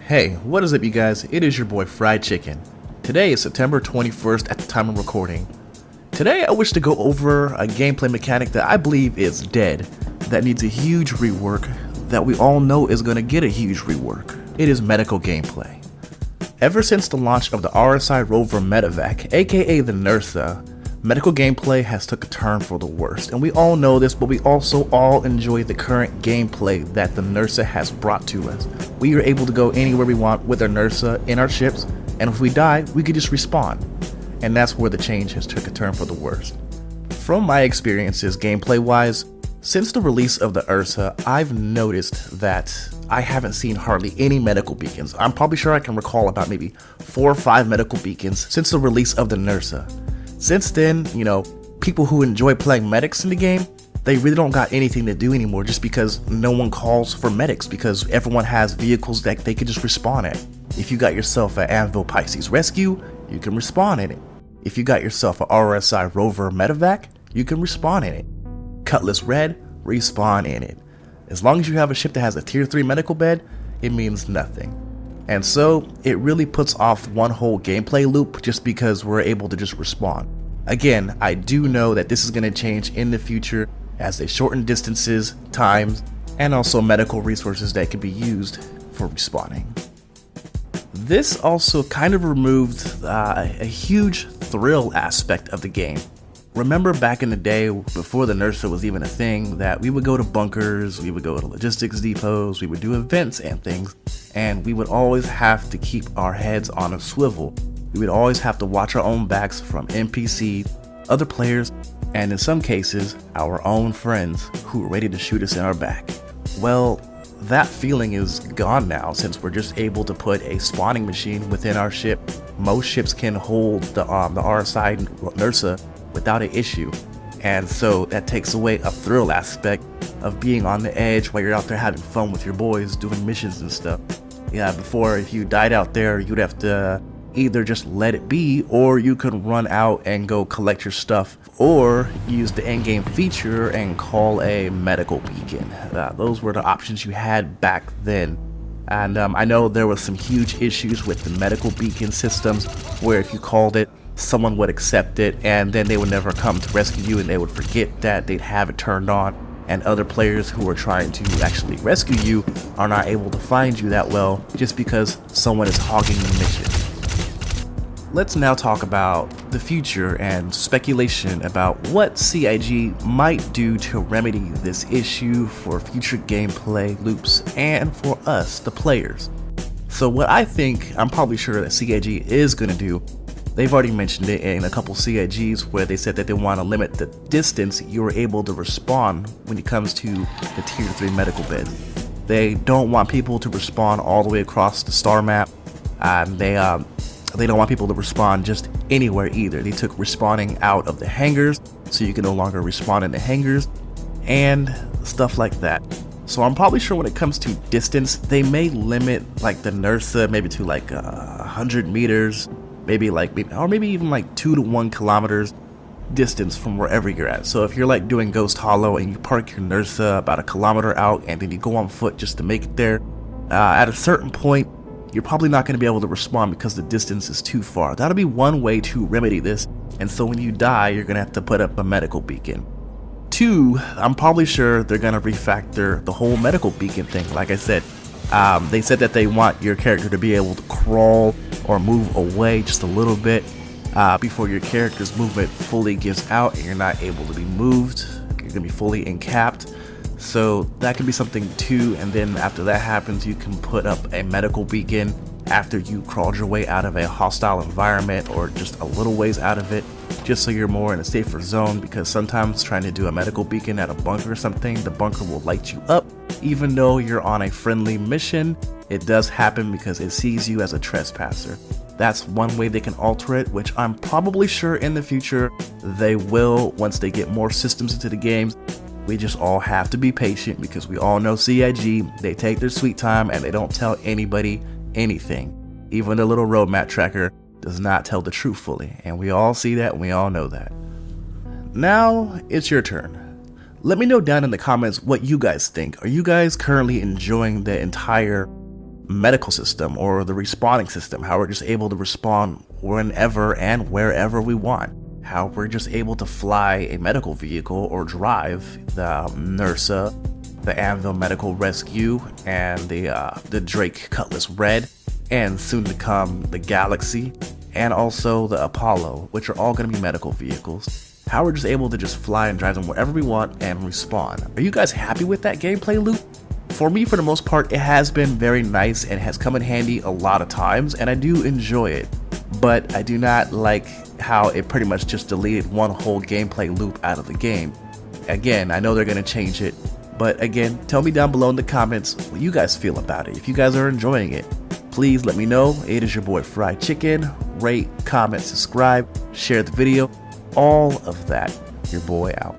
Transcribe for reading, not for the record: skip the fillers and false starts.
Hey, what is up you guys? It is your boy Fried Chicken. Today is September 21st at the time of recording. Today I wish to go over a gameplay mechanic that I believe is dead, that needs a huge rework, that we all know is going to get a huge rework. It is medical gameplay. Ever since the launch of the RSI Rover Medevac, aka the Nursa, medical gameplay has took a turn for the worst, and we all know this, but we also all enjoy the current gameplay that the Nursa has brought to us. We are able to go anywhere we want with our Nursa in our ships, and if we die, we could just respawn. And that's where the change has took a turn for the worst. From my experiences gameplay wise, since the release of the Ursa, I've noticed that I haven't seen hardly any medical beacons. I'm probably sure I can recall about maybe 4 or 5 medical beacons since the release of the Nursa. Since then, people who enjoy playing medics in the game, they really don't got anything to do anymore just because no one calls for medics because everyone has vehicles that they can just respawn at. If you got yourself an Anvil Pisces Rescue, you can respawn in it. If you got yourself an RSI Rover Medevac, you can respawn in it. Cutlass Red, respawn in it. As long as you have a ship that has a tier 3 medical bed, it means nothing. And so, it really puts off one whole gameplay loop just because we're able to just respawn. Again, I do know that this is going to change in the future as they shorten distances, times, and also medical resources that can be used for respawning. This also kind of removed a huge thrill aspect of the game. Remember back in the day, before the Nursa was even a thing, that we would go to bunkers, we would go to logistics depots, we would do events and things, and we would always have to keep our heads on a swivel. We would always have to watch our own backs from NPCs, other players, and in some cases, our own friends who were ready to shoot us in our back. Well, that feeling is gone now since we're just able to put a spawning machine within our ship. Most ships can hold the RSI Nursa without an issue, and so that takes away a thrill aspect of being on the edge while you're out there having fun with your boys doing missions and stuff. Yeah, before, if you died out there, you'd have to either just let it be, or you could run out and go collect your stuff, or use the endgame feature and call a medical beacon. Those were the options you had back then. And I know there was some huge issues with the medical beacon systems where if you called it, someone would accept it and then they would never come to rescue you, and they would forget that they'd have it turned on, and other players who are trying to actually rescue you are not able to find you that well just because someone is hogging the mission. Let's now talk about the future and speculation about what CIG might do to remedy this issue for future gameplay loops and for us, the players. So what I think, I'm probably sure that CIG is going to do, they've already mentioned it in a couple CIGs where they said that they want to limit the distance you are able to respawn when it comes to the tier 3 medical beds. They don't want people to respawn all the way across the star map. They don't want people to respawn just anywhere either. They took respawning out of the hangars, so you can no longer respawn in the hangars, and stuff like that. So I'm probably sure when it comes to distance, they may limit like the Nursa maybe to like 100 meters, maybe even like 2 to 1 kilometers distance from wherever you're at. So if you're like doing Ghost Hollow and you park your Nursa about 1 kilometer out and then you go on foot just to make it there, at a certain point, you're probably not going to be able to respawn because the distance is too far. That'll be one way to remedy this, and so when you die, you're going to have to put up a medical beacon. 2, I'm probably sure they're going to refactor the whole medical beacon thing. Like I said, they said that they want your character to be able to crawl or move away just a little bit before your character's movement fully gives out and you're not able to be moved. You're going to be fully encapped. So that could be something too, and then after that happens, you can put up a medical beacon after you crawled your way out of a hostile environment or just a little ways out of it, just so you're more in a safer zone, because sometimes trying to do a medical beacon at a bunker or something, the bunker will light you up even though you're on a friendly mission. It does happen because it sees you as a trespasser. That's one way they can alter it, which I'm probably sure in the future they will once they get more systems into the games. We just all have to be patient because we all know CIG, they take their sweet time and they don't tell anybody anything. Even the little roadmap tracker does not tell the truth fully, and we all see that and we all know that. Now it's your turn. Let me know down in the comments what you guys think. Are you guys currently enjoying the entire medical system or the respawning system, how we're just able to respawn whenever and wherever we want, how we're just able to fly a medical vehicle or drive the Nursa, the Anvil Medical Rescue, and the Drake Cutlass Red, and soon to come the Galaxy, and also the Apollo, which are all going to be medical vehicles. How we're just able to just fly and drive them wherever we want and respawn. Are you guys happy with that gameplay loop? For me, for the most part, it has been very nice and has come in handy a lot of times, and I do enjoy it. But I do not like how it pretty much just deleted one whole gameplay loop out of the game. Again, I know they're going to change it, but again, tell me down below in the comments what you guys feel about it. If you guys are enjoying it, please let me know. It is your boy Fried Chicken. Rate, comment, subscribe, share the video, all of that. Your boy out.